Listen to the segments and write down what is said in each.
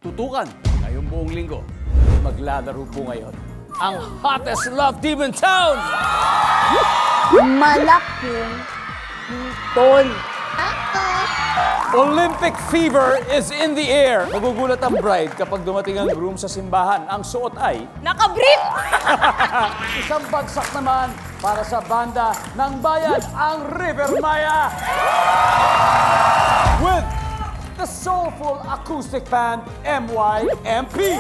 tutukan ngayong buong linggo. Maglalaro po ngayon ang hottest love team in town! Malaking tol. Olympic fever is in the air. Magugulat ang bride kapag dumating ang groom sa simbahan. Ang suot ay... Nakabrief! Isang bagsak naman para sa banda ng bayan, ang River Maya. With the soulful acoustic band, MYMP.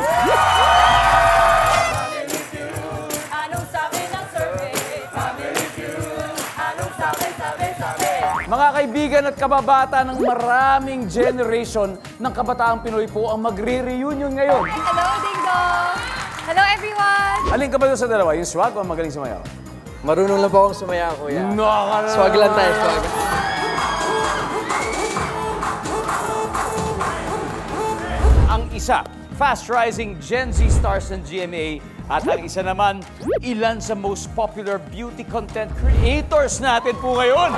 Mga kaibigan at kababata ng maraming generation ng kabataang Pinoy po ang magre-reunion ngayon. Hello, Dingo! Hello, everyone! Alin ka ba doon sa dalawa? Yung swag o magaling sumayaw? Marunong lang po akong sumaya, kuya. No, Swag lang tayo, swag. Ang isa, fast-rising Gen Z stars ng GMA. At ang isa naman, ilan sa most popular beauty content creators natin po ngayon.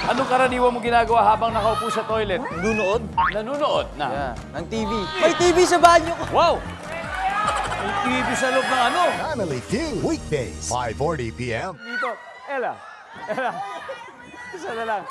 Anong karaniwan mo ginagawa habang nakaupo sa toilet? Nunood? Nanunood na. Yeah, ng TV. May TV sa banyo ko! Wow! May TV sa loob ng ano? Family Feud, weekdays, 5:40 p.m. Dito, Ella. Ella. Isa na lang.